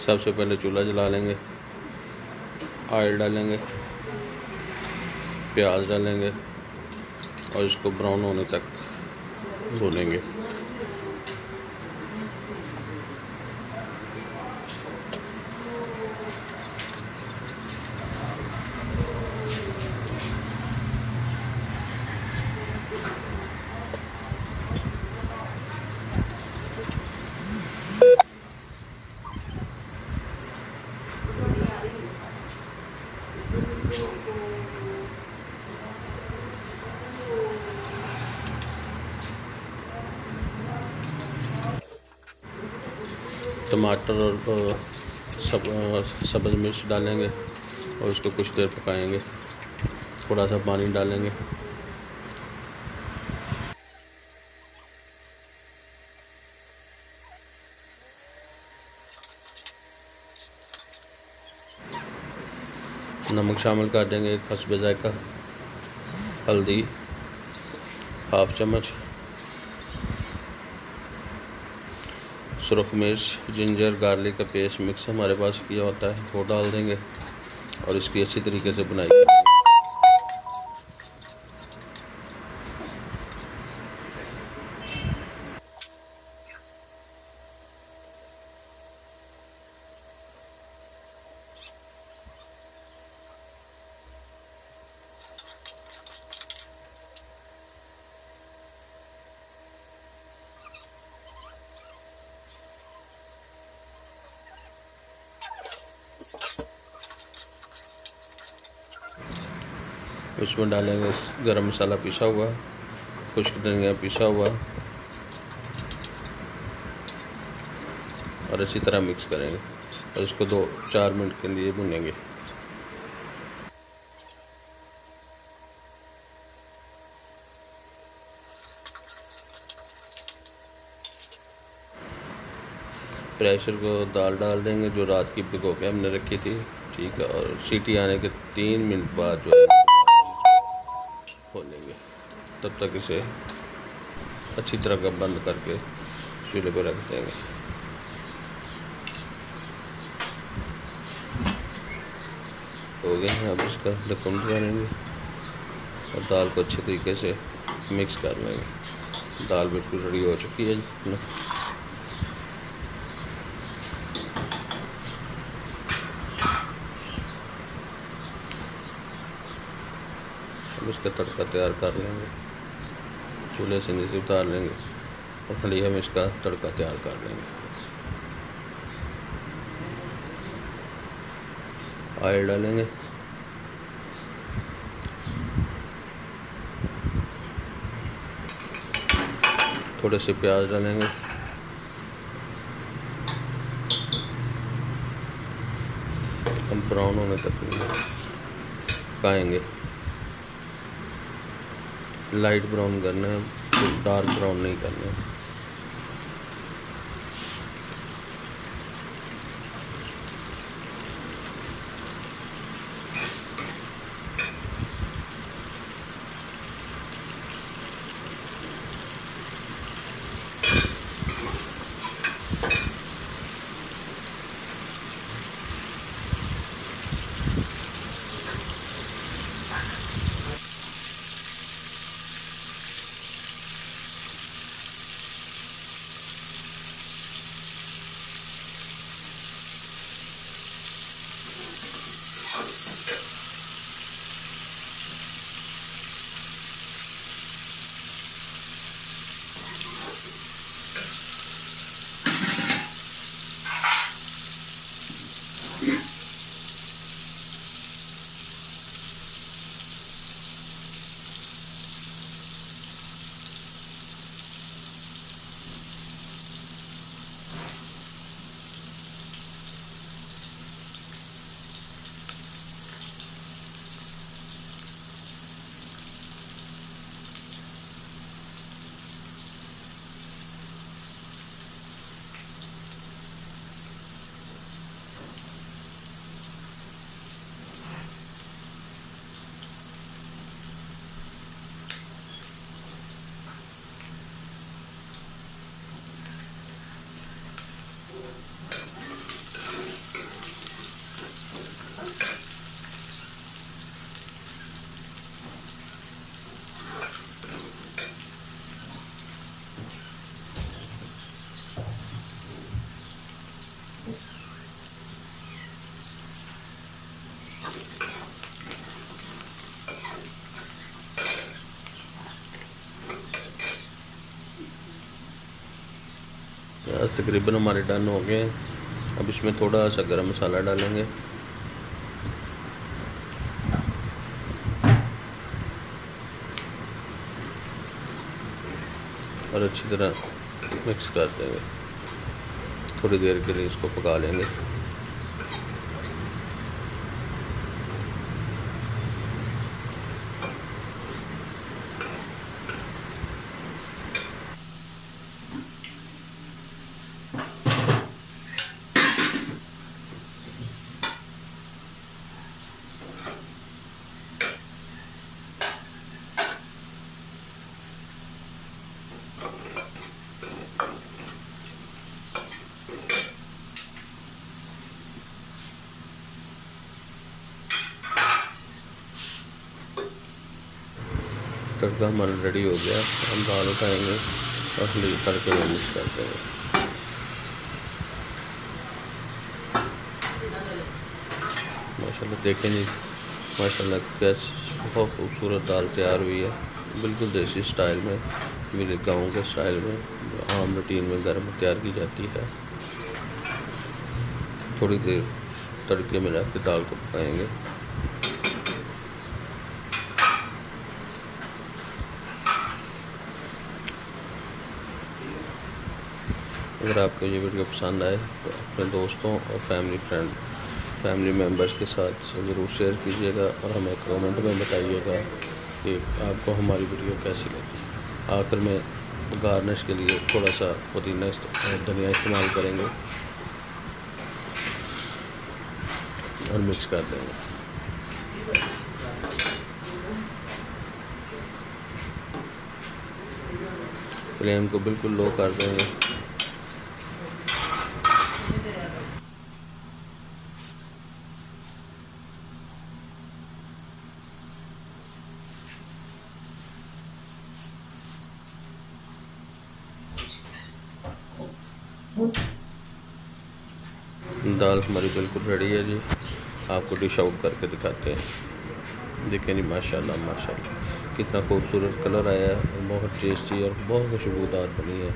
सबसे पहले चूल्हा जला लेंगे, ऑयल डालेंगे, प्याज डालेंगे और इसको ब्राउन होने तक भूनेंगे। टमाटर और सब्ज़ मिर्च डालेंगे और उसको कुछ देर पकाएंगे। थोड़ा सा पानी डालेंगे। नमक शामिल कर देंगे, एक हस्बे जायका, हल्दी हाफ चम्मच, सुरख मिर्च, जिंजर गार्लिक का पेस्ट मिक्स हमारे पास किया होता है वो डाल देंगे और इसकी अच्छी तरीके से बुनाई करेंगे। उसमें डालेंगे गरम मसाला पिसा हुआ, खुश्क धनिया पिसा हुआ और अच्छी तरह मिक्स करेंगे और इसको 2-4 मिनट के लिए भूनेंगे। प्रेशर को दाल डाल देंगे जो रात की भिगो के हमने रखी थी, ठीक है। और सीटी आने के 3 मिनट बाद जो है खोलेंगे। तब तक इसे अच्छी तरह का बंद करके चूल्हे पर रख देंगे। हो गए हैं, अब इसका ढक्कन करेंगे और दाल को अच्छे तरीके से मिक्स कर लेंगे। दाल बिल्कुल रेडी हो चुकी है। अब इसका तड़का तैयार कर लेंगे, चूल्हे से नीचे उतार लेंगे और हंडिया में इसका तड़का तैयार कर लेंगे। ऑयल डालेंगे, थोड़े से प्याज डालेंगे, हम ब्राउन होने तक पकाएंगे। लाइट ब्राउन करना है, डार्क ब्राउन नहीं करना है। तकरीबन हमारे डन हो गए हैं। अब इसमें थोड़ा सा गरम मसाला डालेंगे और अच्छी तरह मिक्स कर देंगे। थोड़ी देर के लिए इसको पका लेंगे। तड़का हमारा रेडी हो गया। हम दाल उठाएंगे और तड़के में मिक्स कर देंगे। माशाल्लाह देखें जी, माशाल्लाह कैसे बहुत खूबसूरत दाल तैयार हुई है, बिल्कुल देसी स्टाइल में, मेरे गाँव के स्टाइल में, जो आम रूटीन में घर में तैयार की जाती है। थोड़ी देर तड़के में रख के दाल को पकाएंगे। अगर आपको ये वीडियो पसंद आए तो अपने दोस्तों और फैमिली मेम्बर्स के साथ ज़रूर शेयर कीजिएगा और हमें कमेंट में बताइएगा कि आपको हमारी वीडियो कैसी लगी। आखिर में गार्निश के लिए थोड़ा सा पुदीना धनिया इस्तेमाल करेंगे और मिक्स कर देंगे। फ्लेम को बिल्कुल लो कर देंगे। दाल हमारी बिल्कुल रेडी है जी। आपको डिश आउट करके दिखाते हैं। देखें जी, माशाल्लाह माशाल्लाह कितना खूबसूरत कलर आया है और बहुत टेस्टी और बहुत खुशबूदार बनी है।